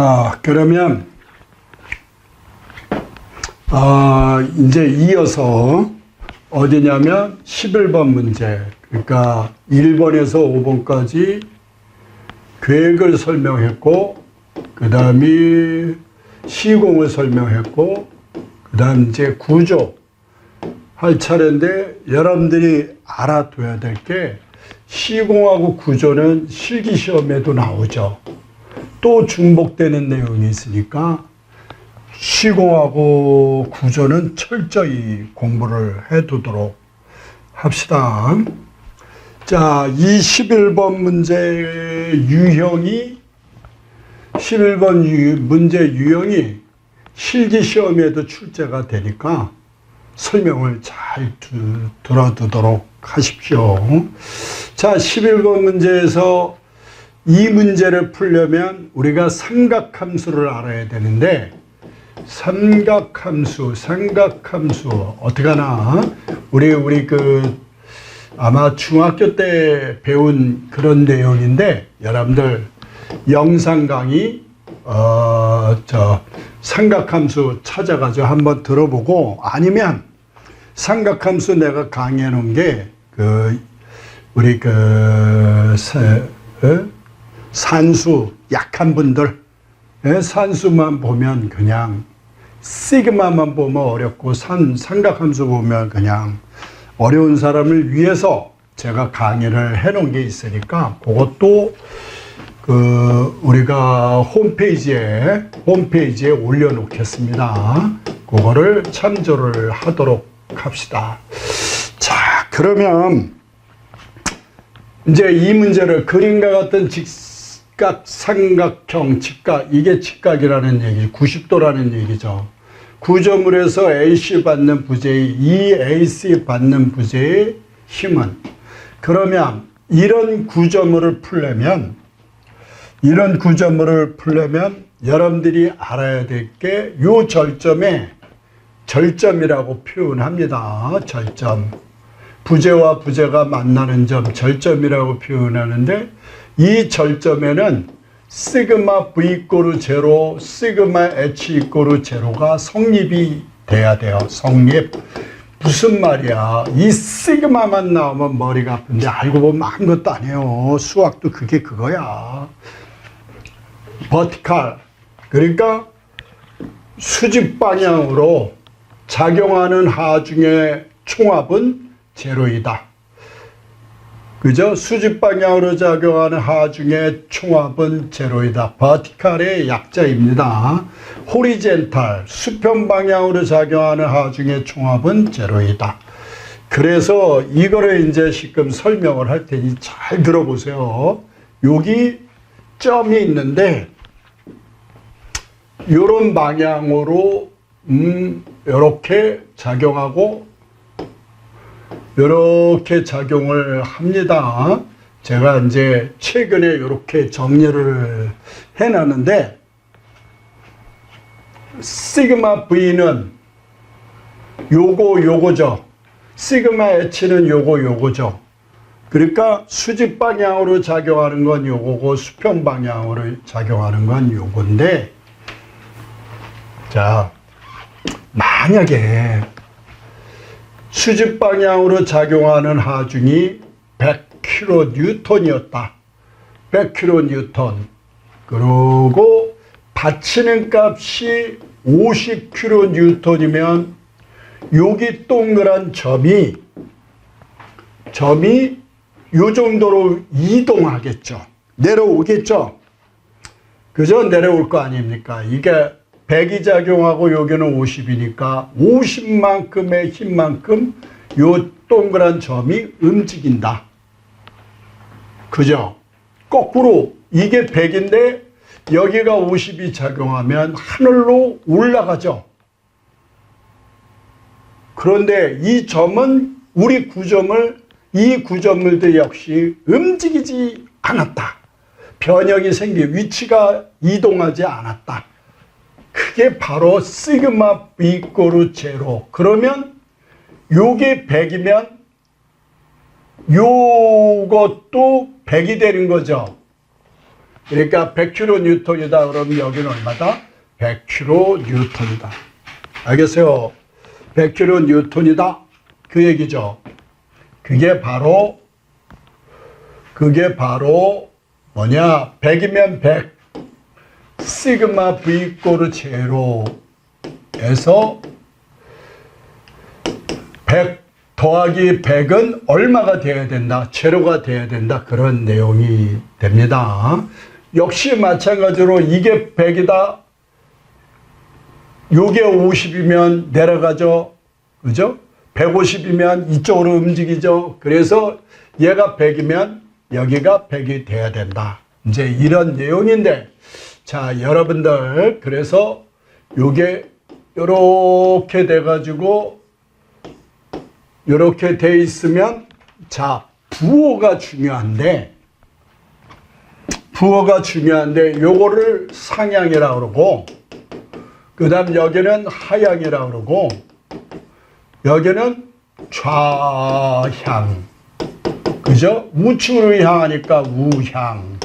자, 그러면 이제 이어서 어디냐면 11번 문제. 그러니까 1번에서 5번까지 계획을 설명했고, 그 다음에 시공을 설명했고, 그 다음 이제 구조 할 차례인데, 여러분들이 알아둬야 될 게 시공하고 구조는 실기시험에도 나오죠. 또 중복되는 내용이 있으니까 시공하고 구조는 철저히 공부를 해두도록 합시다. 자, 이 11번 문제 유형이 11번 문제 유형이 실기시험에도 출제가 되니까 설명을 잘 들어두도록 하십시오. 자, 11번 문제에서 이 문제를 풀려면 우리가 삼각함수를 알아야 되는데, 삼각함수 어떻게 하나? 우리 아마 중학교 때 배운 그런 내용인데, 여러분들 영상 강의 삼각함수 찾아가지고 한번 들어보고, 아니면 삼각함수 내가 강의해 놓은 게 산수 약한 분들, 산수만 보면 그냥 시그마만 보면 어렵고 삼각함수 보면 그냥 어려운 사람을 위해서 제가 강의를 해 놓은 게 있으니까 그것도 우리가 홈페이지에 올려 놓겠습니다. 그거를 참조를 하도록 합시다. 자, 그러면 이제 이 문제를 그림과 같은 직각, 삼각형, 직각, 이게 직각이라는 얘기, 90도라는 얘기죠. 구조물에서 AC 받는 부재의, 이 AC 받는 부재의 힘은, 그러면 이런 구조물을 풀려면 여러분들이 알아야 될 게 요 절점이라고 표현합니다. 절점. 부재와 부재가 만나는 점, 절점이라고 표현하는데, 이 절점에는 시그마 V 이꼬르 제로, 시그마 H 이꼬르 제로가 성립이 돼야 돼요. 성립. 무슨 말이야? 이 시그마만 나오면 머리가 아픈데 알고 보면 아무것도 아니에요. 수학도 그거야. 버티칼. 그러니까 수직 방향으로 작용하는 하중의 총합은 제로이다. 그죠? 수직 방향으로 작용하는 하중의 총합은 제로이다. 버티칼의 약자입니다. 호리젠탈, 수평 방향으로 작용하는 하중의 총합은 제로이다. 그래서 이거를 이제 지금 설명을 할 테니 잘 들어보세요. 여기 점이 있는데, 이런 방향으로 이렇게 작용하고 이렇게 작용을 합니다. 제가 이제 최근에 이렇게 정리를 해놨는데, 시그마 V는 요거죠. 시그마 H는 요거죠. 그러니까 수직 방향으로 작용하는 건 요거고, 수평 방향으로 작용하는 건 요건데, 자, 만약에 수직 방향으로 작용하는 하중이 100kN이었다. 100kN. 그리고 받치는 값이 50kN이면 여기 동그란 점이 요 정도로 이동하겠죠. 내려오겠죠. 그죠? 내려올 거 아닙니까? 이게 100이 작용하고 여기는 50이니까 50만큼의 힘만큼 요 동그란 점이 움직인다. 그죠? 거꾸로 이게 100인데 여기가 50이 작용하면 하늘로 올라가죠. 그런데 이 점은 이 구조물도 역시 움직이지 않았다. 변형이 위치가 이동하지 않았다. 그게 바로 시그마 V 이꼬르 제로. 그러면 요게 100이면 요것도 100이 되는 거죠. 그러니까 100kN이다. 그러면 여기는 얼마다? 100kN이다. 알겠어요? 100kN이다. 그 얘기죠. 그게 바로 뭐냐? 100이면 100. 시그마 V = 제로에서 100 더하기 100은 얼마가 돼야 된다? 제로가 돼야 된다. 그런 내용이 됩니다. 역시 마찬가지로 이게 100이다. 요게 50이면 내려가죠. 그죠? 150이면 이쪽으로 움직이죠. 그래서 얘가 100이면 여기가 100이 돼야 된다. 이제 이런 내용인데, 자, 여러분들, 그래서 요게 요렇게 돼가지고 요렇게 돼 있으면, 자, 부호가 중요한데 요거를 상향이라고 그러고, 그 다음 여기는 하향이라고 그러고, 여기는 좌향. 그죠? 우측으로 향하니까 우향.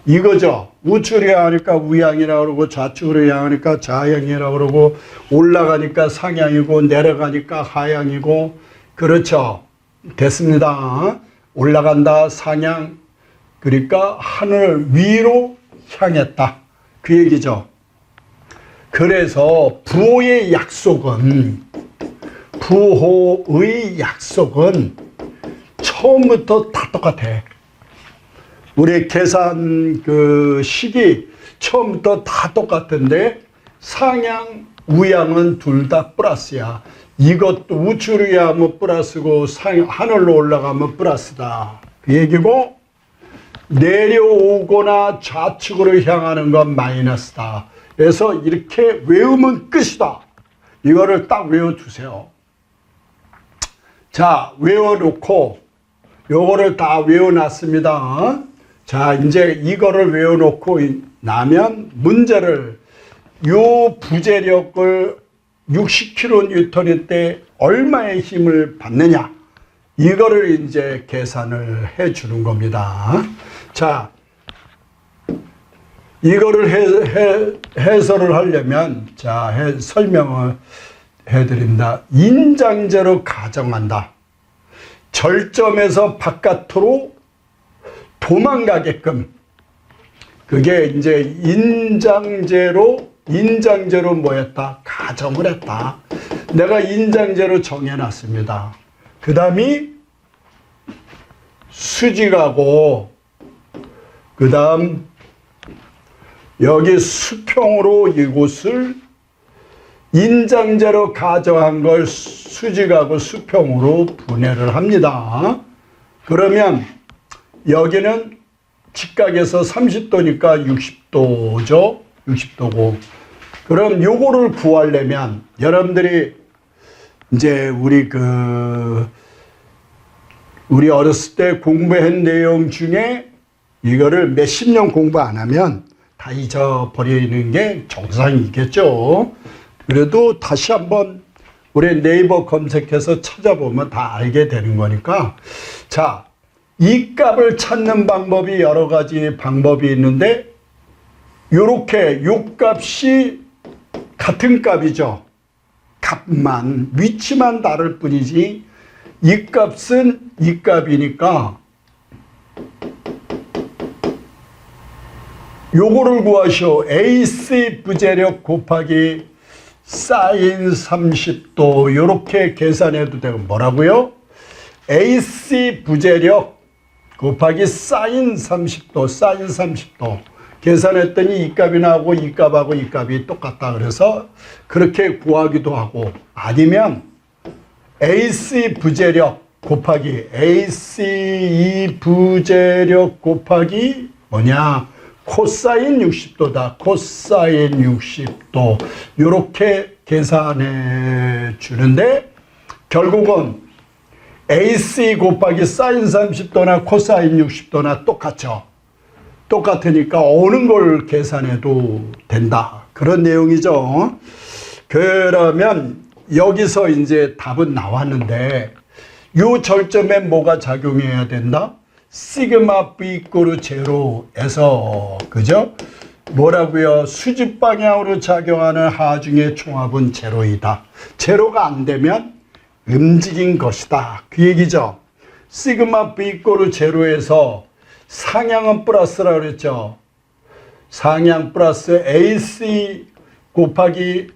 이거죠. 우측으로 향하니까 우향이라고 그러고, 좌측으로 향하니까 좌향이라고 그러고, 올라가니까 상향이고, 내려가니까 하향이고, 그렇죠. 됐습니다. 올라간다, 상향. 그러니까 하늘 위로 향했다. 그 얘기죠. 그래서 부호의 약속은 처음부터 다 똑같아. 우리 계산 그 식이 처음부터 다 똑같은데, 상향, 우향은 둘 다 플러스야. 이것도 우측으로 하면 플러스고, 하늘로 올라가면 플러스다. 그 얘기고, 내려오거나 좌측으로 향하는 건 마이너스다. 그래서 이렇게 외우면 끝이다. 이거를 딱 외워두세요. 자, 외워놓고, 요거를 다 외워놨습니다. 자, 이제 이거를 외워놓고 나면 문제를, 요 부재력을 60kN 때 얼마의 힘을 받느냐, 이거를 이제 계산을 해 주는 겁니다. 자, 이거를 해설을 하려면, 자, 설명을 해드립니다. 인장제로 가정한다. 절점에서 바깥으로 도망가게끔. 그게 이제 인장제로 뭐였다? 가정을 했다. 내가 인장제로 정해놨습니다. 그 다음이 수직하고, 그 다음 여기 수평으로 이곳을 인장제로 가정한 걸 수직하고 수평으로 분해를 합니다. 그러면 여기는 직각에서 30도니까 60도죠. 60도고. 그럼 요거를 구하려면 여러분들이 이제 우리 어렸을 때 공부한 내용 중에 이거를 몇십 년 공부 안 하면 다 잊어버리는 게 정상이겠죠. 그래도 다시 한번 우리 네이버 검색해서 찾아보면 다 알게 되는 거니까. 자, 이 값을 찾는 방법이 여러 가지 방법이 있는데, 요렇게 요 값이 같은 값이죠. 값만, 위치만 다를 뿐이지, 이 값은 이 값이니까 요거를 구하시오. AC 부재력 곱하기 사인 30도, 요렇게 계산해도 되고, 뭐라고요? AC 부재력 곱하기 사인 30도 계산했더니 이 값이 나오고 이 값하고 이 값이 똑같다. 그래서 그렇게 구하기도 하고, 아니면 AC 부재력 곱하기 뭐냐? 코사인 60도다. 코사인 60도. 요렇게 계산해 주는데, 결국은 AC 곱하기 사인 30도나 코사인 60도나 똑같죠. 똑같으니까 어느 걸 계산해도 된다. 그런 내용이죠. 그러면 여기서 이제 답은 나왔는데, 요 절점에 뭐가 작용해야 된다? 시그마 V 이꼬르 제로에서 그죠? 뭐라고요? 수직 방향으로 작용하는 하중의 총합은 제로이다. 제로가 안 되면 움직인 것이다. 그 얘기죠. 시그마 V 이꼬르 제로에서 상향은 플러스라고 그랬죠. 상향 플러스 AC 곱하기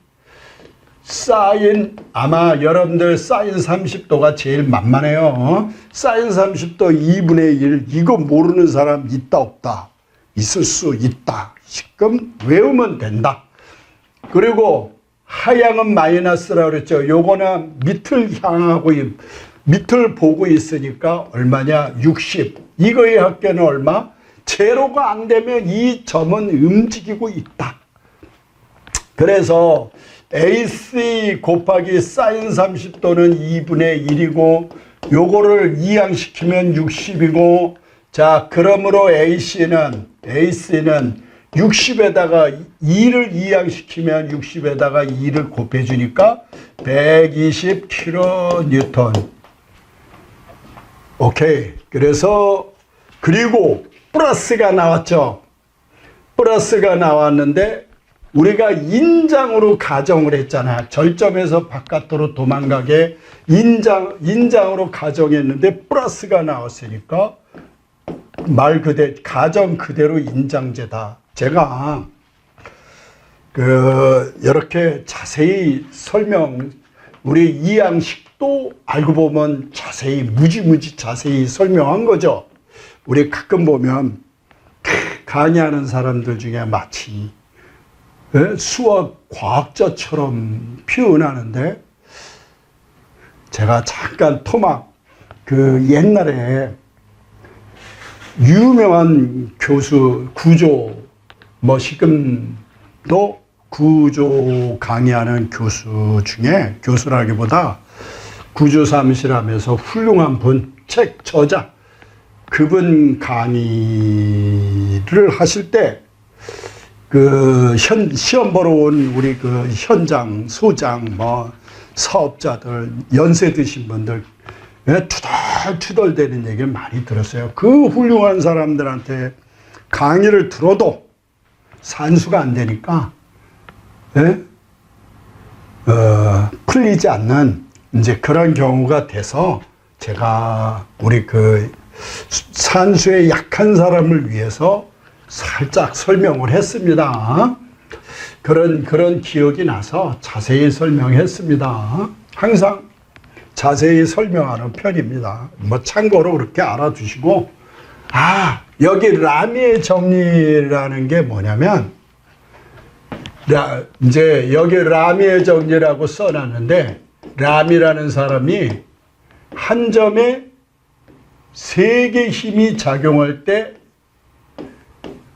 사인, 아마 여러분들 사인 30도가 제일 만만해요. 사인 30도 2분의 1, 이거 모르는 사람 있다 없다? 있을 수 있다. 지금 외우면 된다. 그리고 하향은 마이너스라고 그랬죠. 요거는 밑을 향하고 밑을 보고 있으니까 얼마냐? 60. 이거의 합계는 얼마? 제로가 안 되면 이 점은 움직이고 있다. 그래서 AC 곱하기 사인 30도는 2분의 1이고 요거를 이항시키면 60이고 자 그러므로 AC는 60에다가 2를 이항시키면 60에다가 2를 곱해주니까 120kN. 오케이. 그래서 그리고 플러스가 나왔죠. 플러스가 나왔는데 우리가 인장으로 가정을 했잖아. 절점에서 바깥으로 도망가게 인장으로 가정했는데 플러스가 나왔으니까 말 그대로 가정 그대로 인장제다. 제가 이렇게 자세히 설명 우리 이항식도 알고 보면 자세히 무지 자세히 설명한 거죠. 우리 가끔 보면 강의하는 사람들 중에 마치 수학 과학자처럼 표현하는데 제가 잠깐 토막 옛날에 유명한 교수 구조 지금도 구조 강의하는 교수 중에 교수라기보다 구조 사무실하면서 훌륭한 분 책 저자 그분 강의를 하실 때 시험 보러 온 우리 현장, 소장, 사업자들, 연세 드신 분들, 투덜투덜 되는 얘기를 많이 들었어요. 그 훌륭한 사람들한테 강의를 들어도 산수가 안 되니까, 풀리지 않는 이제 그런 경우가 돼서 제가 우리 산수에 약한 사람을 위해서 살짝 설명을 했습니다. 그런 기억이 나서 자세히 설명했습니다. 항상 자세히 설명하는 편입니다. 참고로 그렇게 알아두시고, 여기 라미의 정리라는 게 뭐냐면, 이제 여기 라미의 정리라고 써놨는데, 라미라는 사람이 한 점에 세 개의 힘이 작용할 때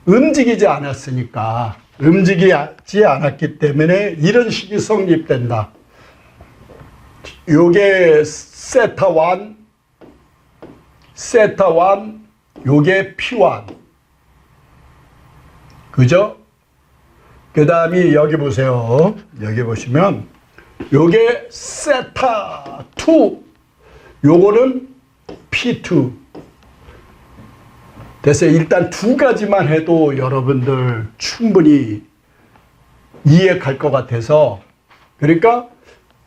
움직이지 않았으니까, 움직이지 않았기 때문에 이런 식이 성립된다. 요게 세타1, 요게 P1. 그죠? 그 다음에 여기 보세요. 여기 보시면 요게 세타2, 요거는 P2. 됐어요. 일단 두 가지만 해도 여러분들 충분히 이해 갈 것 같아서. 그러니까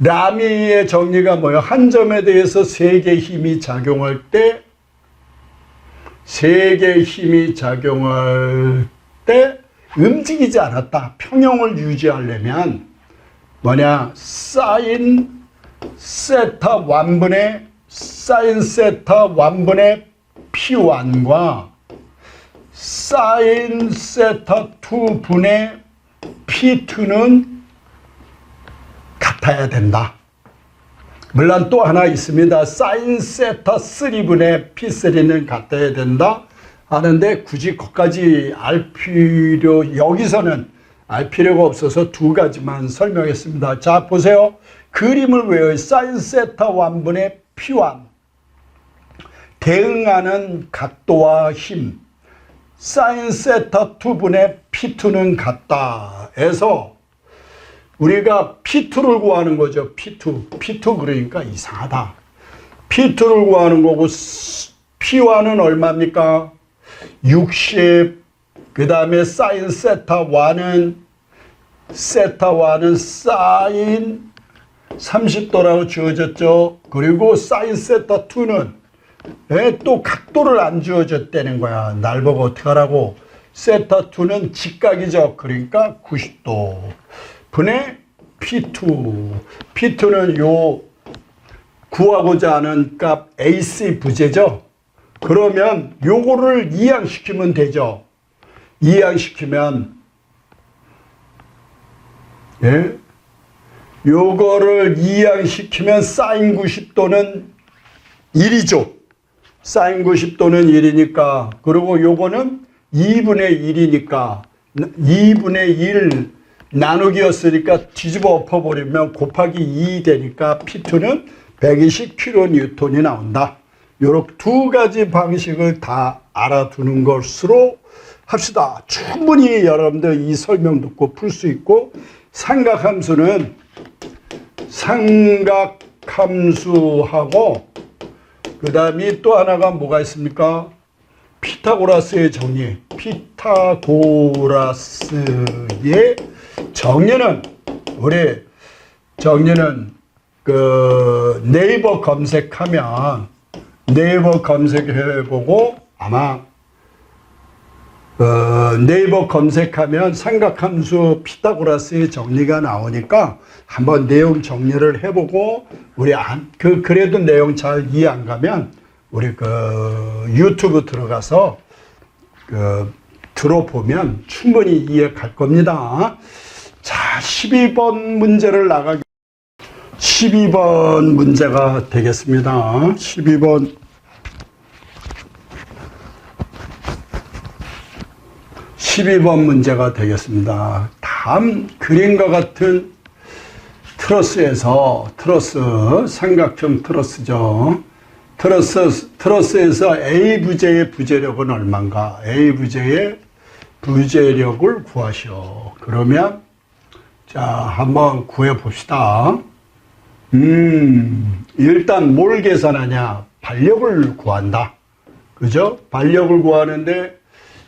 라미의 정리가 뭐예요? 한 점에 대해서 세 개의 힘이 작용할 때, 세 개의 힘이 작용할 때 움직이지 않았다. 평형을 유지하려면 뭐냐? 사인 세타 1분의 P1과 사인 세타 2분의 P2는 같아야 된다. 물론 또 하나 있습니다. 사인 세타 3분의 P3는 같아야 된다 하는데 굳이 거기까지 여기서는 알 필요가 없어서 두 가지만 설명했습니다. 자, 보세요. 그림을 외워요. 사인 세타 1분의 P1. 대응하는 각도와 힘. 사인 세타 2분의 P2는 같다 해서 우리가 P2를 구하는 거죠. P2 그러니까 이상하다. P2를 구하는 거고 P1은 얼마입니까? 60. 그 다음에 사인 세타1은 사인 30도라고 주어졌죠. 그리고 사인 세타2는 또 각도를 안 주어졌다는 거야. 날 보고 어떡하라고. 세타2는 직각이죠. 그러니까 90도. 분의 P2. P2는 요 구하고자 하는 값 AC 부재죠. 그러면 요거를 이항시키면 되죠. 이항시키면 요거를 이항시키면 사인 90도는 1이죠. 사인 90도는 1이니까. 그리고 요거는 2분의 1이니까 2분의 1 나누기였으니까 뒤집어 엎어버리면 곱하기 2 되니까 P2는 120kN이 나온다. 요렇게 두 가지 방식을 다 알아두는 것으로 합시다. 충분히 여러분들 이 설명 듣고 풀 수 있고, 삼각함수는 삼각함수하고 그 다음에 또 하나가 뭐가 있습니까? 피타고라스의 정리. 피타고라스의 정리는 그 네이버 검색해보고 아마 네이버 검색하면 삼각함수 피타고라스의 정리가 나오니까 한번 내용 정리를 해보고 그래도 내용 잘 이해 안 가면 우리 그 유튜브 들어가서 들어보면 충분히 이해 갈 겁니다. 자, 12번 문제를 12번 문제가 되겠습니다. 12번 문제가 되겠습니다. 다음 그림과 같은 삼각형 트러스죠. 트러스에서 A 부재의 부재력은 얼마인가? A 부재의 부재력을 구하시오. 그러면 자, 한번 구해 봅시다. 일단 뭘 계산하냐? 반력을 구한다. 그죠? 반력을 구하는데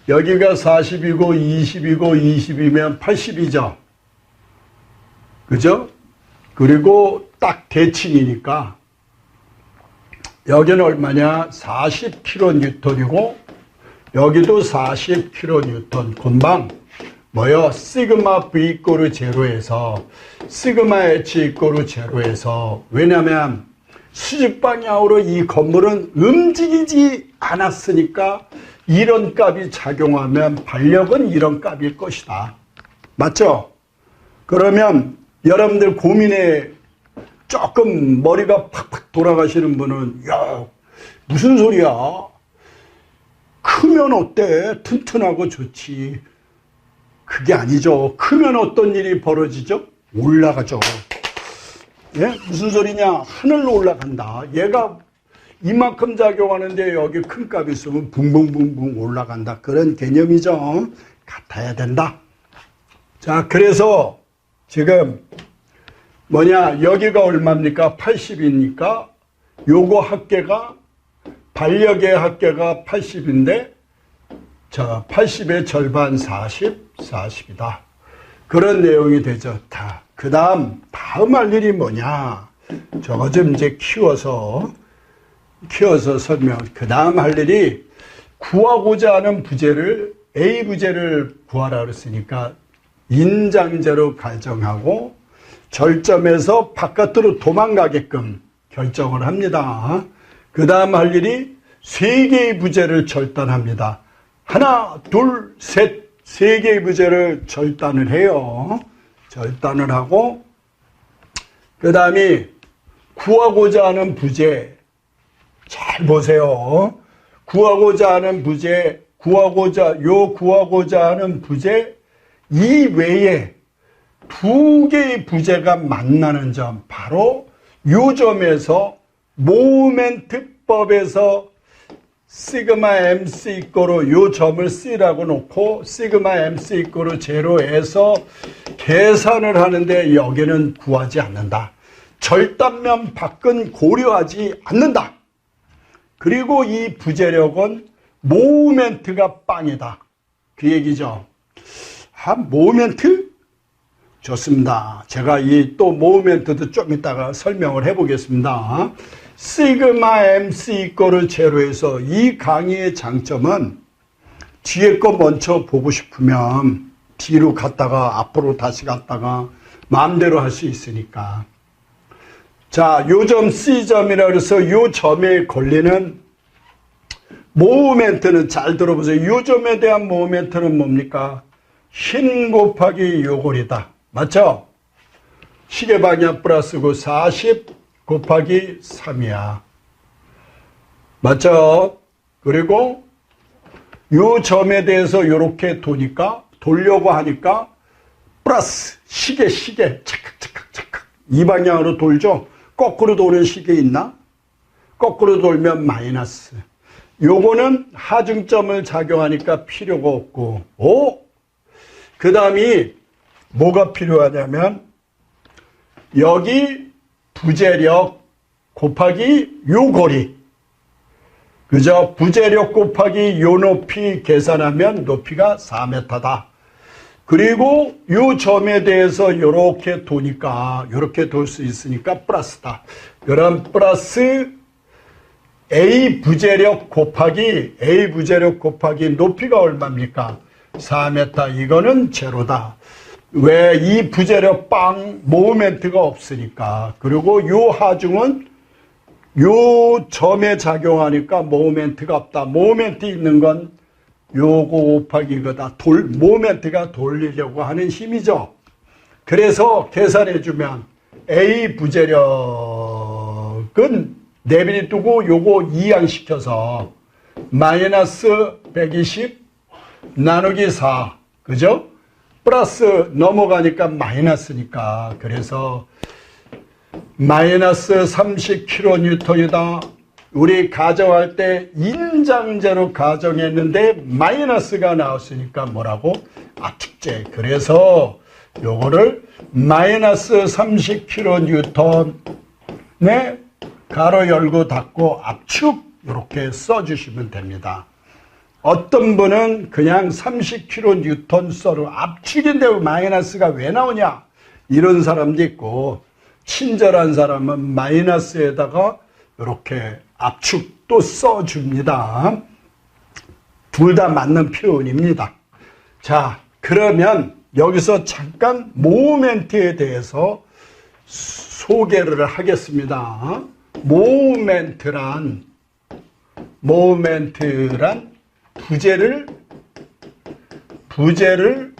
여기가 40이고 20이고 20이면 80이죠. 그죠? 그리고 딱 대칭이니까 여기는 얼마냐? 40kN이고 여기도 40kN. 금방 뭐요? 시그마 V 이꼬르 제로에서 시그마 H 이꼬르 제로에서, 왜냐면 수직 방향으로 이 건물은 움직이지 않았으니까 이런 값이 작용하면 반력은 이런 값일 것이다. 맞죠? 그러면 여러분들 고민에 조금 머리가 팍팍 돌아가시는 분은 야, 무슨 소리야? 크면 어때? 튼튼하고 좋지. 그게 아니죠. 크면 어떤 일이 벌어지죠? 올라가죠. 예? 무슨 소리냐? 하늘로 올라간다. 얘가 이만큼 작용하는데 여기 큰 값이 있으면 붕붕붕붕 올라간다. 그런 개념이죠. 같아야 된다. 자, 그래서 지금 여기가 얼마입니까? 80이니까 요거 합계가, 반력의 합계가 80인데 자, 80의 절반 40이다. 그런 내용이 되죠. 다음 할 일이 뭐냐? 저거 좀 이제 키워서 설명. 그 다음 할 일이 구하고자 하는 부재를, A 부재를 구하라 그랬으니까 인장제로 가정하고 절점에서 바깥으로 도망가게끔 결정을 합니다. 그 다음 할 일이 3개의 부재를 절단합니다. 하나, 둘, 셋, 3개의 부재를 절단을 해요. 절단을 하고, 그 다음에 구하고자 하는 부재, 잘 보세요. 구하고자 하는 부재 이외에 2개의 부재가 만나는 점, 바로 요 점에서 모멘트법에서 시그마 MC 이꼬르 요 점을 C라고 놓고 시그마 MC 이꼬르 제로에서 계산을 하는데 여기는 구하지 않는다. 절단면 밖은 고려하지 않는다. 그리고 이 부재력은 모멘트가 빵이다. 그 얘기죠. 모멘트? 좋습니다. 제가 이 또 모멘트도 좀 이따가 설명을 해보겠습니다. 시그마 MC 이꼬르 제로에서 이 강의의 장점은 뒤에 거 먼저 보고 싶으면 뒤로 갔다가 앞으로 다시 갔다가 마음대로 할 수 있으니까. 자, 요 점 C점이라 그래서 요 점에 걸리는 모멘트는 잘 들어보세요. 요 점에 대한 모멘트는 뭡니까? 흰 곱하기 요골이다. 맞죠? 시계 방향 플러스고 40 곱하기 3이야. 맞죠? 그리고 요 점에 대해서 요렇게 돌려고 하니까 플러스 시계 착각 이 방향으로 돌죠. 거꾸로 도는 시계 있나? 거꾸로 돌면 마이너스. 요거는 하중점을 작용하니까 필요가 없고, 그 다음이 뭐가 필요하냐면 여기 부재력 곱하기 요 거리, 그죠? 부재력 곱하기 요 높이 계산하면 높이가 4m다. 그리고 요 점에 대해서 요렇게 도니까, 요렇게 돌 수 있으니까 플러스다. 그럼 플러스 A 부재력 곱하기 높이가 얼마입니까? 4m. 이거는 제로다. 왜? 이 부재력 모멘트가 없으니까. 그리고 요 하중은 요 점에 작용하니까 모멘트가 없다. 모멘트 있는 건 요거 곱하기 이거다. 모멘트가 돌리려고 하는 힘이죠. 그래서 계산해주면 A 부재력은 내비리 두고 요거 이항시켜서 마이너스 120 나누기 4. 그죠? 플러스 넘어가니까 마이너스니까. 그래서 마이너스 30kN이다. 우리 가정할 때 인장제로 가정했는데 마이너스가 나왔으니까 뭐라고? 압축제. 그래서 요거를 마이너스 30kN에 가로 열고 닫고 압축 이렇게 써주시면 됩니다. 어떤 분은 그냥 30kN 써로 압축인데 마이너스가 왜 나오냐? 이런 사람도 있고, 친절한 사람은 마이너스에다가 이렇게 압축도 써줍니다. 둘 다 맞는 표현입니다. 자, 그러면 여기서 잠깐 모멘트에 대해서 소개를 하겠습니다. 모멘트란 부재를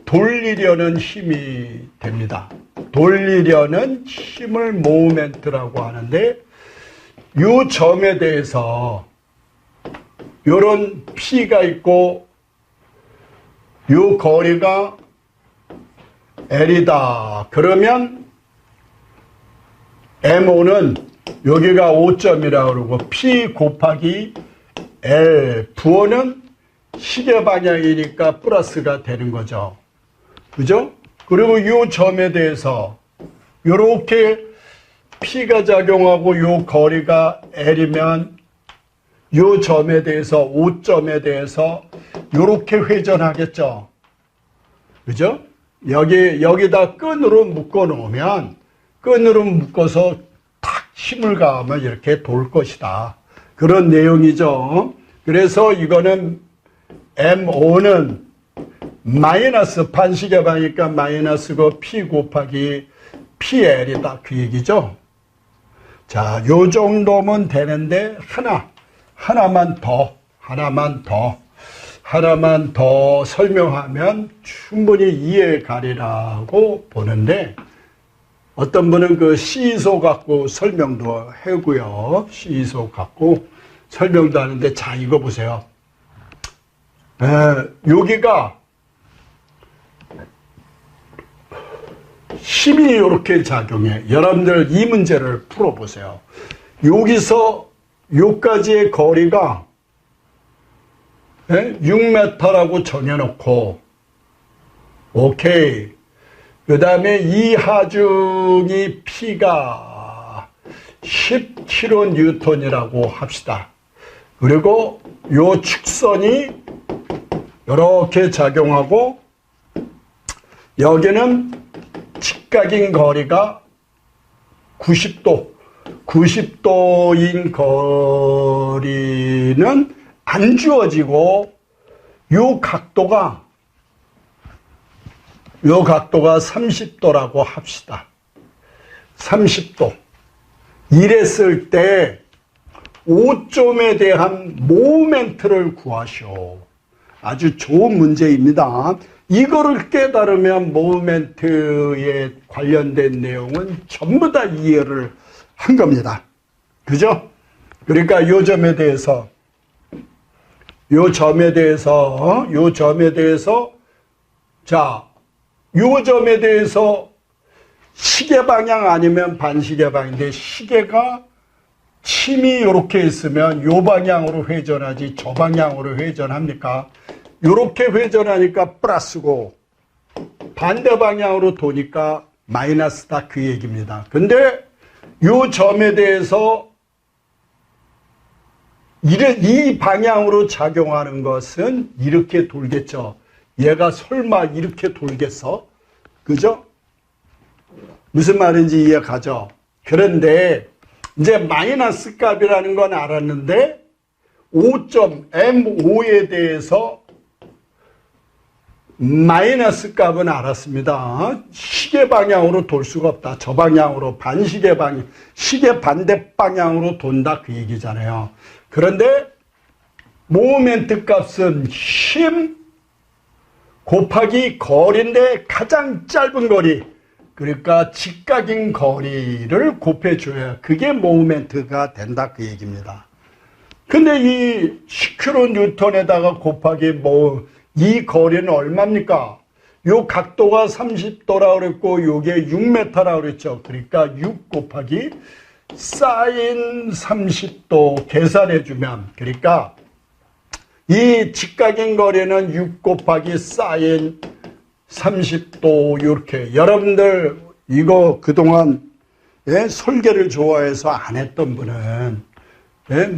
돌리려는 힘이 됩니다. 돌리려는 힘을 모멘트라고 하는데, 이 점에 대해서 요런 P가 있고 요 거리가 L이다. 그러면 M5는 여기가 5점이라고 그러고 P 곱하기 L, 부호는 시계 방향이니까 플러스가 되는 거죠. 그죠? 그리고 이 점에 대해서 이렇게 P가 작용하고 이 거리가 L이면 이 점에 대해서 5점에 대해서 이렇게 회전하겠죠. 그죠? 여기다 끈으로 묶어 놓으면 끈으로 묶어서 탁 힘을 가하면 이렇게 돌 것이다. 그런 내용이죠. 그래서 이거는 M5는 마이너스 반시계 방이니까 마이너스고 P 곱하기 PL이다. 그 얘기죠. 자, 요 정도면 되는데 하나만 더 설명하면 충분히 이해 가리라고 보는데, 어떤 분은 그 시소 갖고 설명도 하고요. 시소 갖고 설명도 하는데, 자, 이거 보세요. 여기가 힘이 이렇게 작용해. 여러분들 이 문제를 풀어보세요. 여기서 여기까지의 거리가 6m라고 정해놓고, 오케이. 그 다음에 이 하중이 P가 10kN이라고 합시다. 그리고 요 축선이 이렇게 작용하고 여기는 직각인 거리가 90도인 거리는 안 주어지고 요 각도가 30도라고 합시다. 30도. 이랬을 때 5점에 대한 모멘트를 구하시오. 아주 좋은 문제입니다. 이거를 깨달으면 모멘트에 관련된 내용은 전부 다 이해를 한 겁니다. 그죠? 그러니까 요 점에 대해서 자, 요 점에 대해서 시계 방향 아니면 반시계 방향인데 시계가 침이 이렇게 있으면 요 방향으로 회전하지 저 방향으로 회전합니까? 이렇게 회전하니까 플러스고 반대 방향으로 도니까 마이너스다 그 얘기입니다. 근데 요 점에 대해서 이 방향으로 작용하는 것은 이렇게 돌겠죠. 얘가 설마 이렇게 돌겠어? 그죠? 무슨 말인지 이해가죠? 그런데 이제 마이너스 값이라는 건 알았는데 5점 M5에 대해서 마이너스 값은 알았습니다. 시계 방향으로 돌 수가 없다. 저 방향으로 반시계 방향, 시계 반대 방향으로 돈다 그 얘기잖아요. 그런데 모멘트 값은 힘 곱하기 거리인데 가장 짧은 거리, 그러니까 직각인 거리를 곱해줘야 그게 모멘트가 된다 그 얘기입니다. 근데 이 10kN에다가 곱하기 이 거리는 얼마입니까? 요 각도가 30도라고 그랬고 요게 6m라고 그랬죠. 그러니까 6 곱하기 사인 30도 계산해 주면, 그러니까 이 직각인 거리는 6 곱하기 사인 30도 이렇게. 여러분들 이거 그동안 설계를 좋아해서 안 했던 분은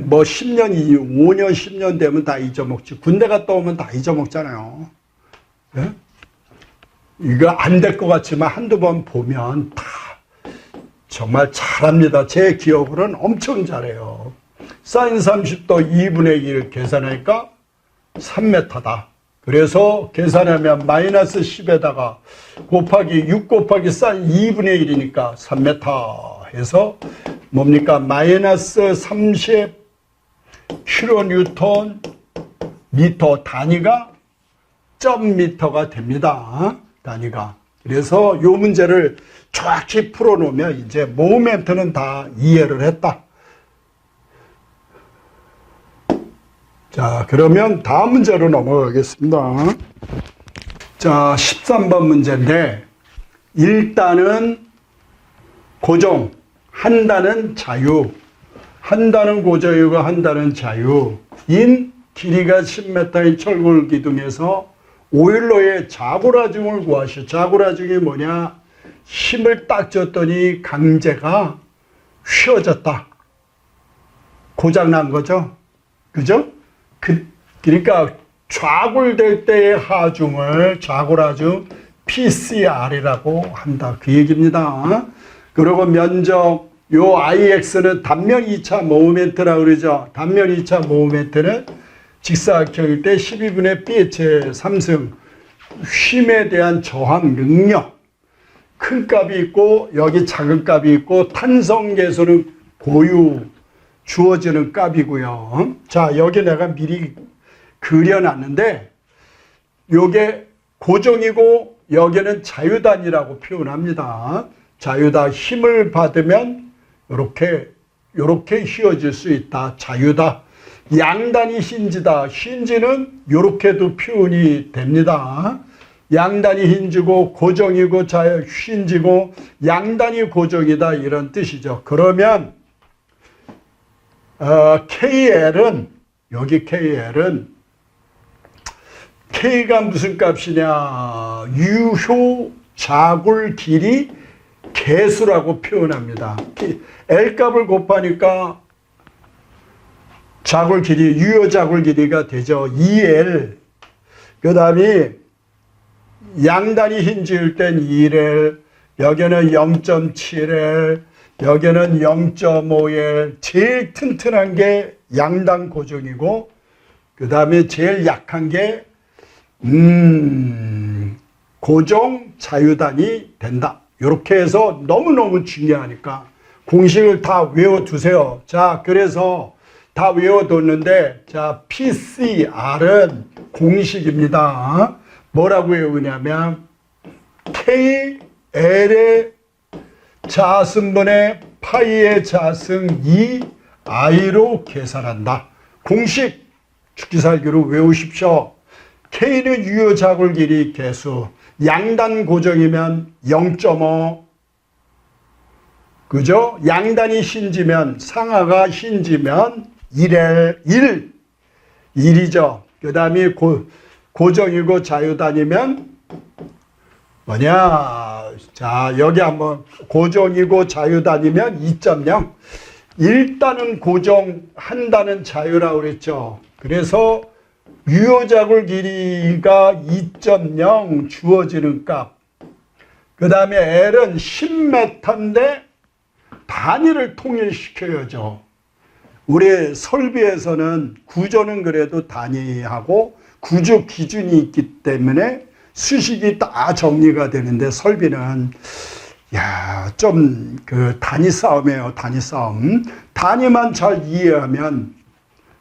뭐 10년, 5년, 10년 되면 다 잊어먹지. 군대 갔다 오면 다 잊어먹잖아요. 이거 안 될 것 같지만 한두 번 보면 다 정말 잘합니다. 제 기억으로는 엄청 잘해요. 사인 30도 2분의 1 계산하니까 3m다. 그래서 계산하면 마이너스 10에다가 곱하기 6 곱하기 사인 2분의 1이니까 3m 해서 뭡니까? 마이너스 30 킬로뉴턴 미터 단위가 점 미터가 됩니다. 단위가. 그래서 요 문제를 정확히 풀어놓으면 이제 모멘트는 다 이해를 했다. 자, 그러면 다음 문제로 넘어가겠습니다. 자, 13번 문제인데 1단은 고정, 한 단은 자유, 한 단은 고정이고 한 단은 자유인 길이가 10m인 철골 기둥에서 오일로의 자고라중을 구하시오. 자고라중이 뭐냐? 힘을 딱 줬더니 강제가 휘어졌다. 고장난 거죠. 그죠? 그러니까 좌굴될 때의 하중을 좌고라중 PCR이라고 한다. 그 얘기입니다. 그리고 면적, 요 IX는 단면 2차 모멘트라고 그러죠. 단면 2차 모멘트는 직사각형일 때 12분의 B의 3승, 힘에 대한 저항 능력. 큰 값이 있고 여기 작은 값이 있고 탄성 계수는 고유 주어지는 값이고요. 자, 여기 내가 미리 그려놨는데 요게 고정이고 여기는 자유단이라고 표현합니다. 자유다, 힘을 받으면 요렇게 휘어질 수 있다. 자유다. 양단이 힌지다. 힌지는 요렇게도 표현이 됩니다. 양단이 힌지고 고정이고 힌지고 양단이 고정이다 이런 뜻이죠. 그러면 KL은 여기 KL은 K가 무슨 값이냐? 유효 자굴 길이 개수라고 표현합니다. L 값을 곱하니까 자굴 길이, 유효 자굴 길이가 되죠. 2L. 그 다음에 양단이 흰 지을 땐 2L, 여기는 0.7L, 여기는 0.5L. 제일 튼튼한 게 양단 고정이고, 그 다음에 제일 약한 게 고정 자유단이 된다. 이렇게 해서 너무너무 중요하니까 공식을 다 외워두세요. 자, 그래서 다 외워뒀는데, 자, PCR은 공식입니다. 뭐라고 외우냐면 KL의 자승분의 파이의 자승 2I로 계산한다. 공식 죽기살기로 외우십시오. K는 유효 자굴 길이 개수, 양단 고정이면 0.5, 그죠? 양단이 흰지면, 상하가 흰지면 1L, 1이죠. 그 다음에 고정이고 자유단이면 뭐냐? 자, 여기 한번 고정이고 자유단이면 2.0. 1단은 고정, 한 단은 자유라고 그랬죠. 그래서 유효자굴 길이가 2.0 주어지는 값. 그 다음에 L은 10m인데 단위를 통일시켜야죠. 우리 설비에서는 구조는 그래도 단위하고 구조 기준이 있기 때문에 수식이 다 정리가 되는데, 설비는 좀 그 단위 싸움이에요. 단위 싸움. 단위만 잘 이해하면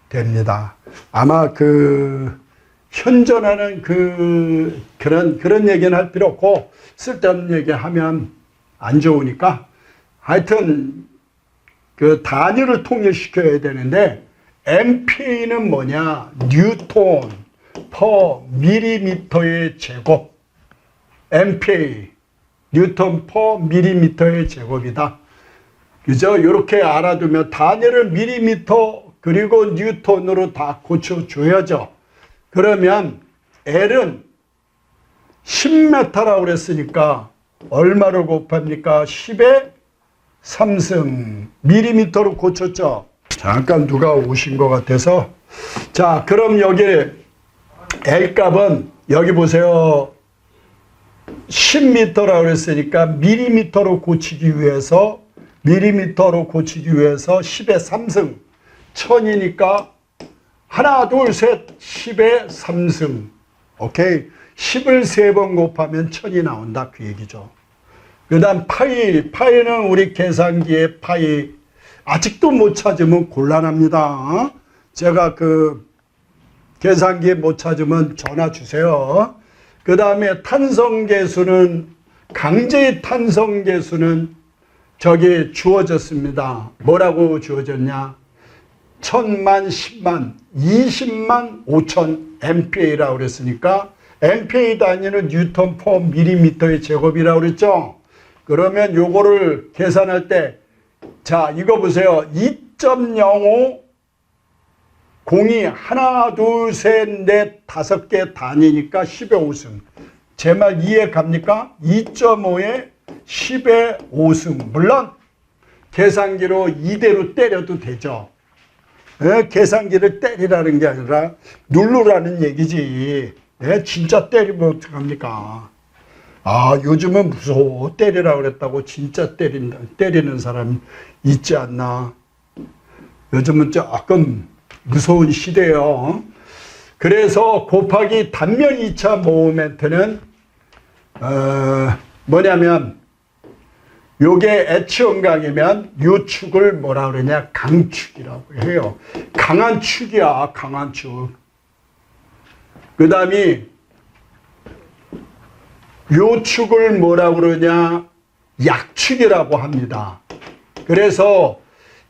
됩니다. 아마 그 현존하는 그런 얘기는 할 필요 없고, 쓸데없는 얘기 하면 안 좋으니까 하여튼 그 단위를 통일시켜야 되는데, MPA는 뭐냐? 뉴턴 퍼 밀리미터의 제곱. MPA 뉴턴 퍼 밀리미터의 제곱이다. 그죠? 이렇게 알아두면 단위를 밀리미터 그리고 뉴턴으로 다 고쳐줘야죠. 그러면 L은 10m라고 그랬으니까 얼마를 곱합니까? 10의 3승. 밀리미터로 고쳤죠. 잠깐 누가 오신 것 같아서. 자, 그럼 여기 L 값은 여기 보세요. 10m라고 그랬으니까 밀리미터로 고치기 위해서 10의 3승. 1000이니까 하나, 둘, 셋, 10의 3승. 오케이. 10을 3번 곱하면 1000이 나온다. 그 얘기죠. 그 다음 파이는 우리 계산기의 파이. 아직도 못 찾으면 곤란합니다. 제가 그 계산기에 못 찾으면 전화 주세요. 그 다음에 탄성계수는, 강제의 탄성계수는 저기 주어졌습니다. 뭐라고 주어졌냐? 1000만, 10만, 20만 5천 MPA라고 그랬으니까 MPA 단위는 뉴턴 퍼 밀리미터의 제곱이라고 그랬죠? 그러면 요거를 계산할 때, 자, 이거 보세요. 2.05 공이 하나, 둘, 셋, 넷, 5개 단위니까 10의 5승. 제 말 이해 갑니까? 2.5에 10의 5승. 물론 계산기로 이대로 때려도 되죠. 계산기를 때리라는 게 아니라 누르라는 얘기지. 진짜 때리면 어떡합니까? 아, 요즘은 무서워. 때리라고 그랬다고 진짜 때리는 사람 있지 않나. 요즘은 조금 무서운 시대예요. 그래서 곱하기 단면 2차 모멘트는 뭐냐면, 요게 H형강이면 요 축을 뭐라 그러냐? 강축이라고 해요. 강한 축이야, 강한 축. 그 다음에 요 축을 뭐라 그러냐? 약축이라고 합니다. 그래서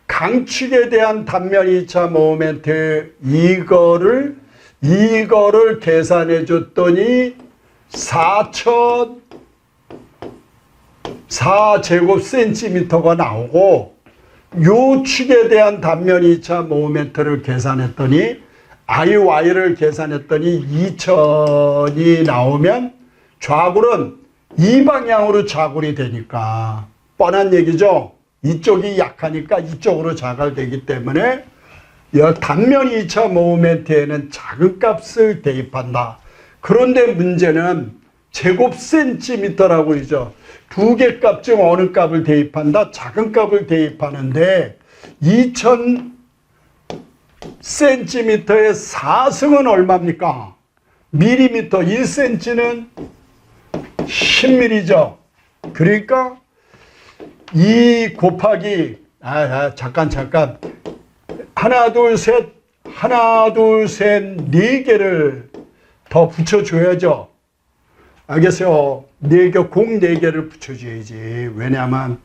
강축에 대한 단면 2차 모멘트, 이거를 계산해 줬더니 4제곱센티미터가 나오고, 요 축에 대한 단면 2차 모멘트를 계산했더니 IY를 계산했더니 2000이 나오면 좌굴은 이 방향으로 좌굴이 되니까 뻔한 얘기죠. 이쪽이 약하니까 이쪽으로 자갈되기 때문에 단면 2차 모멘트에는 작은 값을 대입한다. 그런데 문제는 제곱 센티미터라고 그러죠. 두 개 값 중 어느 값을 대입한다? 작은 값을 대입하는데 2000 센티미터의 4승은 얼마입니까? 밀리미터. 1cm는 10mm죠. 그러니까 2 곱하기 잠깐 하나 둘 셋 네 개를 더 붙여줘야죠. 알겠어요? 공 4개를 붙여줘야지. 왜냐하면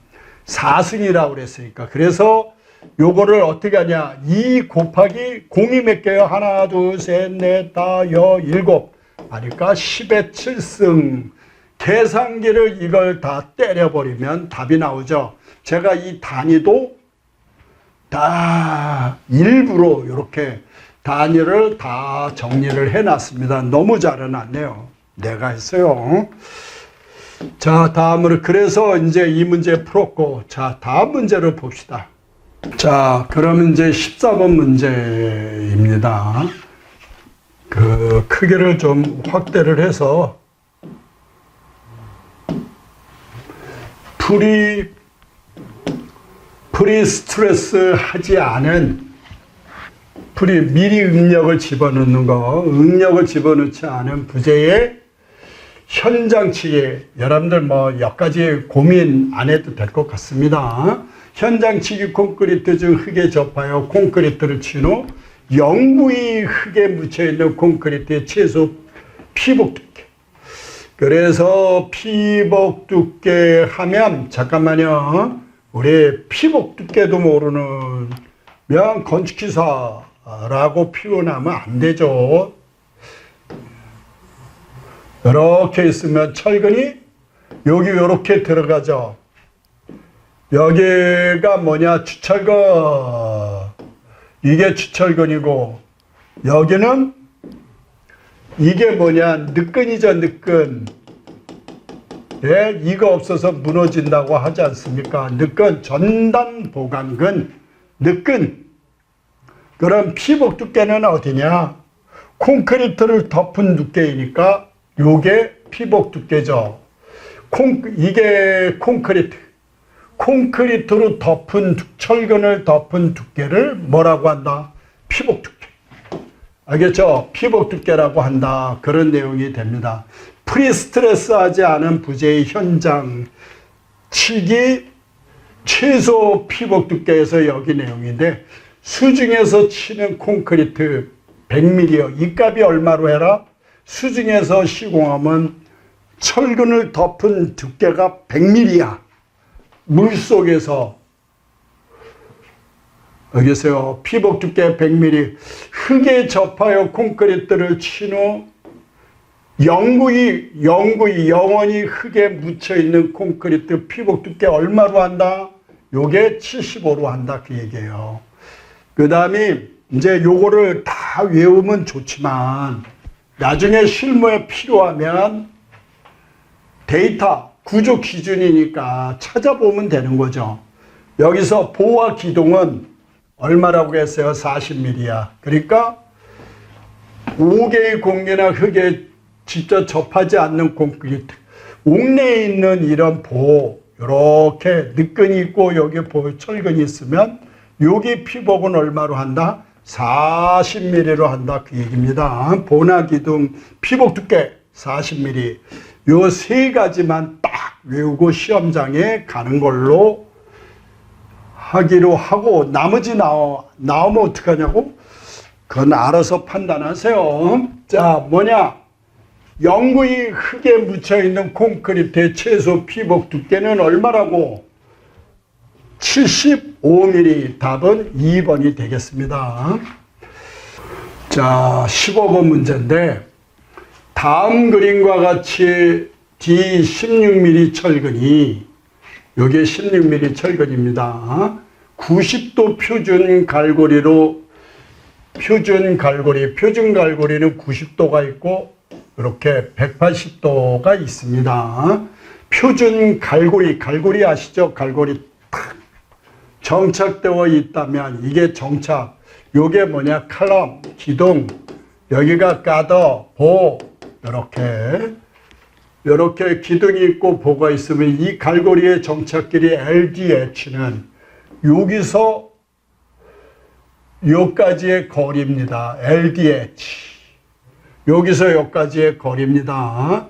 4승이라고 그랬으니까. 그래서 요거를 어떻게 하냐. 2 곱하기 공이 몇 개요? 하나 둘 셋 넷 다 여 일곱. 그러니까 10의 7승. 계산기를 이걸 다 때려버리면 답이 나오죠. 제가 이 단위도 다 일부러 이렇게 단위를 다 정리를 해놨습니다. 너무 잘 해놨네요. 내가 했어요. 자, 다음으로 그래서 이제 이 문제 풀었고, 자, 다음 문제를 봅시다. 자, 그러면 이제 14번 문제입니다. 그 크기를 좀 확대를 해서 프리 스트레스 하지 않은 미리 응력을 집어넣는 거, 응력을 집어넣지 않은 부재의 현장치기. 여러분들 뭐 몇 가지 고민 안 해도 될 것 같습니다. 현장치기 콘크리트 중 흙에 접하여 콘크리트를 친 후 영구히 흙에 묻혀있는 콘크리트의 최소 피복 두께. 그래서 피복 두께 하면, 잠깐만요. 우리 피복 두께도 모르는 건축기사라고 표현하면 안 되죠. 이렇게 있으면 철근이 여기 이렇게 들어가죠. 여기가 뭐냐? 주철근. 이게 주철근이고, 여기는 이게 뭐냐? 늑근이죠, 늑근. 예, 이거 없어서 무너진다고 하지 않습니까? 늑근, 전단 보강근, 늑근. 그럼 피복 두께는 어디냐? 콘크리트를 덮은 두께이니까 요게 피복 두께죠. 이게 콘크리트로 덮은 철근을 덮은 두께를 뭐라고 한다? 피복 두께. 알겠죠? 피복 두께라고 한다. 그런 내용이 됩니다. 프리스트레스 하지 않은 부재의 현장 치기 최소 피복 두께에서 여기 내용인데, 수중에서 치는 콘크리트 100mm요. 이 값이 얼마로 해라? 수중에서 시공하면 철근을 덮은 두께가 100mm야. 물속에서. 알겠어요? 피복 두께 100mm. 흙에 접하여 콘크리트를 친 후 영원히 흙에 묻혀있는 콘크리트 피복 두께 얼마로 한다? 요게 75로 한다. 그 얘기예요. 그 다음에 이제 요거를 다 외우면 좋지만 나중에 실무에 필요하면 데이터 구조 기준이니까 찾아보면 되는 거죠. 여기서 보와 기둥은 얼마라고 했어요? 40mm야. 그러니까 5개의 공기나 흙에 직접 접하지 않는 콘크리트, 옥내에 있는 이런 보, 이렇게 늑근이 있고 여기 보 철근이 있으면 여기 피복은 얼마로 한다? 40mm로 한다. 그 얘기입니다. 보나 기둥 피복 두께 40mm. 요 세 가지만 딱 외우고 시험장에 가는 걸로 하기로 하고, 나머지 나오면 어떡하냐고? 그건 알아서 판단하세요. 자, 뭐냐? 영구히 흙에 묻혀있는 콘크리트의 최소 피복 두께는 얼마라고? 75mm. 답은 2번이 되겠습니다. 자, 15번 문제인데, 다음 그림과 같이 D16mm 철근이, 요게 16mm 철근입니다. 90도 표준 갈고리는 90도가 있고 이렇게 180도가 있습니다. 표준 갈고리 아시죠? 갈고리 탁 정착되어 있다면 이게 정착, 요게 뭐냐? 칼럼, 기둥, 여기가 가더, 보, 이렇게 기둥이 있고 보가 있으면 이 갈고리의 정착끼리 LDH는 여기서 여기까지의 거리입니다. LDH. 여기서 여기까지의 거리입니다.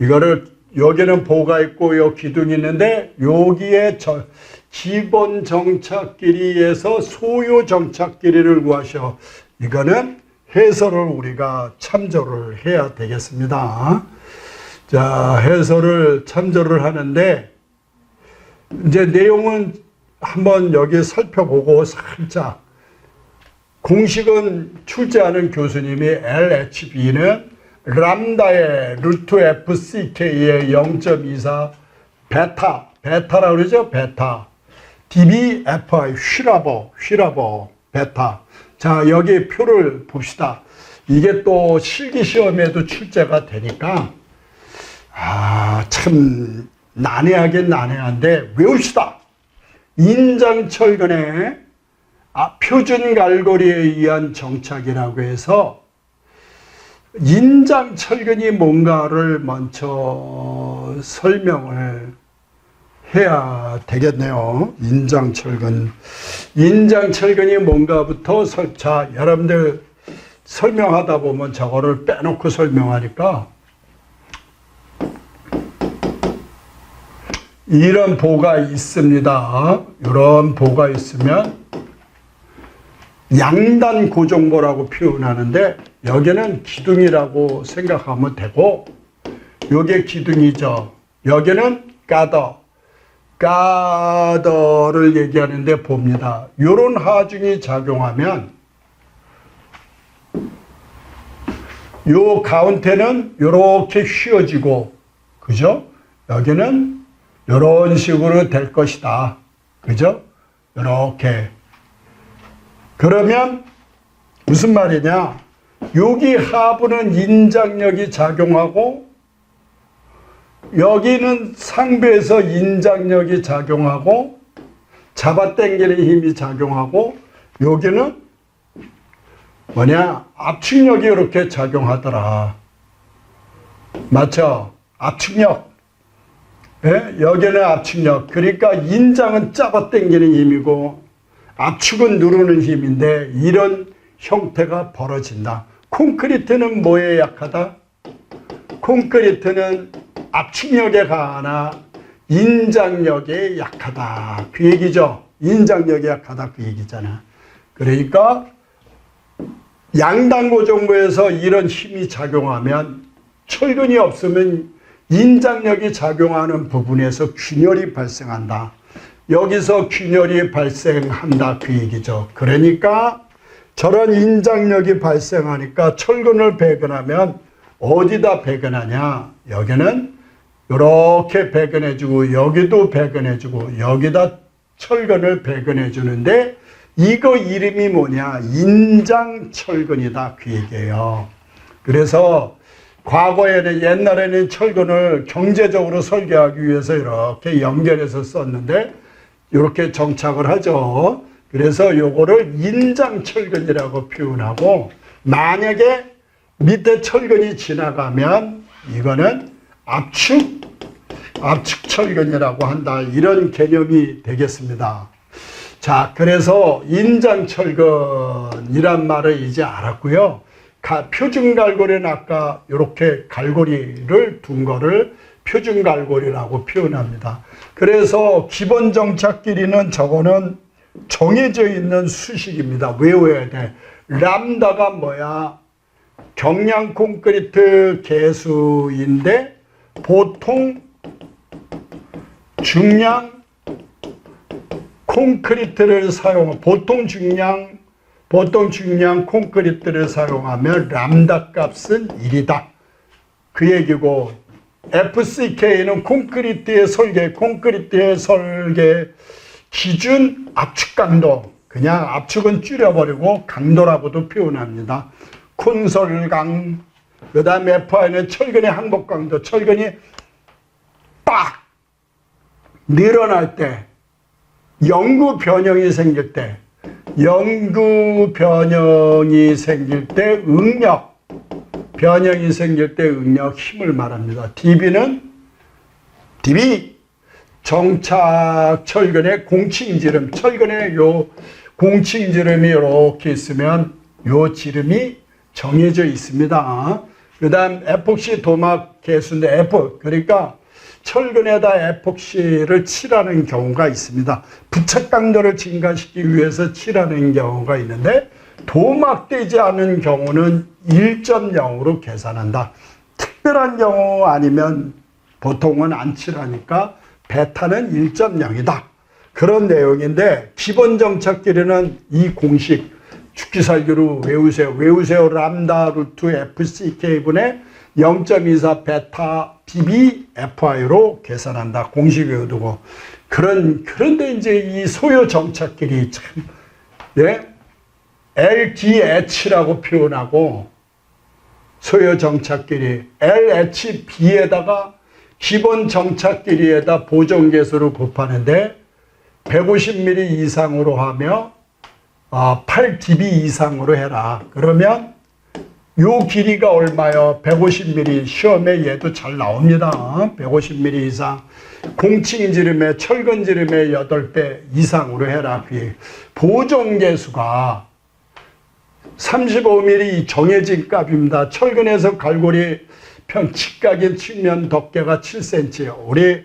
이거를 여기는 보가 있고 요 기둥이 있는데 여기에 기본 정착끼리에서 소요 정착끼리를 구하셔. 이거는 해설을 우리가 참조를 해야 되겠습니다. 자, 해설을 참조를 하는데 이제 내용은 한번 여기 살펴보고 살짝 공식은 출제하는 교수님이 LHB는 람다의 루트 FCK의 0.24 베타라고 그러죠? 베타. DBFI 휘라버 베타. 자, 여기 표를 봅시다. 이게 또 실기 시험에도 출제가 되니까 참 난해하긴 난해한데 외웁시다. 인장철근의 표준 갈고리에 의한 정착이라고 해서 인장철근이 뭔가를 먼저 설명을 해야 되겠네요. 인장철근이 뭔가부터 자, 여러분들 설명하다 보면 저거를 빼놓고 설명하니까 이런 보가 있습니다. 이런 보가 있으면 양단 고정보라고 표현하는데 여기는 기둥이라고 생각하면 되고 요게 기둥이죠. 여기는 가더를 얘기하는데 봅니다. 요런 하중이 작용하면 요 가운데는 요렇게 휘어지고 그죠? 여기는 요런 식으로 될 것이다. 그죠? 요렇게. 그러면 무슨 말이냐? 여기 하부는 인장력이 작용하고 여기는 상부에서 인장력이 작용하고 잡아당기는 힘이 작용하고 여기는 뭐냐? 압축력이 이렇게 작용하더라. 맞죠? 압축력. 예? 여기는 압축력. 그러니까 인장은 잡아당기는 힘이고 압축은 누르는 힘인데 이런 형태가 벌어진다. 콘크리트는 뭐에 약하다? 콘크리트는 압축력에 강하나 인장력에 약하다. 그 얘기죠. 인장력에 약하다. 그 얘기잖아. 그러니까 양단고정부에서 이런 힘이 작용하면 철근이 없으면 인장력이 작용하는 부분에서 균열이 발생한다. 여기서 균열이 발생한다. 그 얘기죠. 그러니까 저런 인장력이 발생하니까 철근을 배근하면 어디다 배근하냐? 여기는 이렇게 배근해주고 여기도 배근해주고 여기다 철근을 배근해주는데 이거 이름이 뭐냐? 인장철근이다. 그 얘기예요. 그래서 과거에는 옛날에는 철근을 경제적으로 설계하기 위해서 이렇게 연결해서 썼는데 이렇게 정착을 하죠. 그래서 요거를 인장철근이라고 표현하고 만약에 밑에 철근이 지나가면 이거는 압축철근이라고 한다. 이런 개념이 되겠습니다. 자, 그래서 인장철근이란 말을 이제 알았고요. 표준갈고리는 아까 이렇게 갈고리를 둔 거를 표준갈고리라고 표현합니다. 그래서 기본 정착 길이는 저거는 정해져 있는 수식입니다. 외워야 돼. 람다가 뭐야? 경량 콘크리트 개수인데 보통 중량 콘크리트를 보통 중량 콘크리트를 사용하면 람다 값은 1이다. 그 얘기고 FCK는 콘크리트의 설계 기준 압축 강도. 그냥 압축은 줄여버리고 강도라고도 표현합니다. 콘솔강. 그 다음에 FI는 철근의 항복 강도. 철근이 빡 늘어날 때 영구 변형이 생길 때 영구 변형이 생길 때 응력, 변형이 생길 때 응력 힘을 말합니다. dB는 dB 정착 철근의 공칭지름, 철근의 요 공칭지름이 이렇게 있으면 요 지름이 정해져 있습니다. 그 다음 에폭시 도막 개수인데 F, 그러니까 철근에다 에폭시를 칠하는 경우가 있습니다. 부착 강도를 증가시키기 위해서 칠하는 경우가 있는데 도막되지 않은 경우는 1.0으로 계산한다. 특별한 경우 아니면 보통은 안 칠하니까 베타는 1.0이다. 그런 내용인데 기본 정착 길이는 이 공식 죽기살기로 외우세요. 외우세요. 람다 루트 FCK분의 0.24 베타 dB FI로 계산한다. 공식 외워두고. 그런데 이제 이 소요 정착끼리 참, 예? LDH라고 표현하고 소요 정착끼리 LHB에다가 기본 정착끼리에다 보존계수를 곱하는데 150mm 이상으로 하며 8dB 이상으로 해라. 그러면 요 길이가 얼마요? 150mm. 시험에 얘도 잘 나옵니다. 150mm 이상. 공칭지름의 철근지름의 8배 이상으로 해라. 보존계수가 35mm 정해진 값입니다. 철근에서 갈고리 직각인 측면 덮개가 7cm. 우리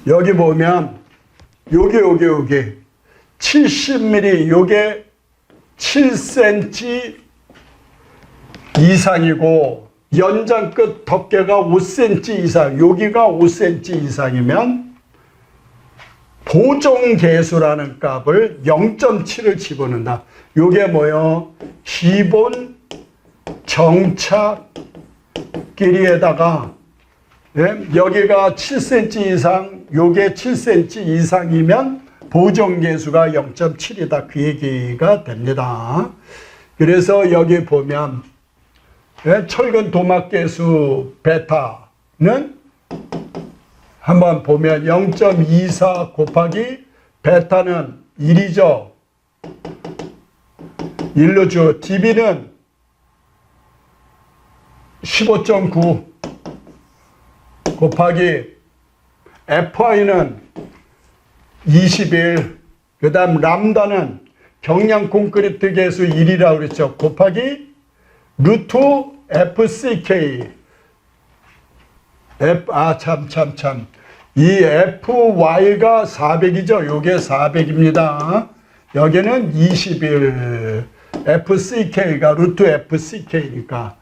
여기 보면 여기 70mm 요게 7cm 이상이고 연장 끝 덮개가 5cm 이상, 여기가 5cm 이상이면 보존계수라는 값을 0.7을 집어넣는다. 요게 뭐요? 기본 정착 길이에다가 여기가 7cm 이상, 요게 7cm 이상이면 보존계수가 0.7이다. 그 얘기가 됩니다. 그래서 여기 보면 철근 도막계수 베타는 한번 보면 0.24 곱하기 베타는 1이죠. 1로 줘. dB는 15.9 곱하기 FI는 21, 그 다음 람다는 경량 콘크리트 계수 1이라고 그랬죠. 곱하기 루트 FCK. 이 FY가 400이죠. 요게 400입니다. 여기는 21. FCK가 루트 FCK니까.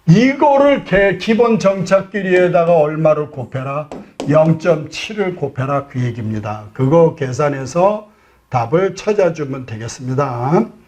이거를 기본 정착 길이에다가 얼마를 곱해라? 0.7을 곱해라. 그 얘기입니다. 그거 계산해서 답을 찾아주면 되겠습니다.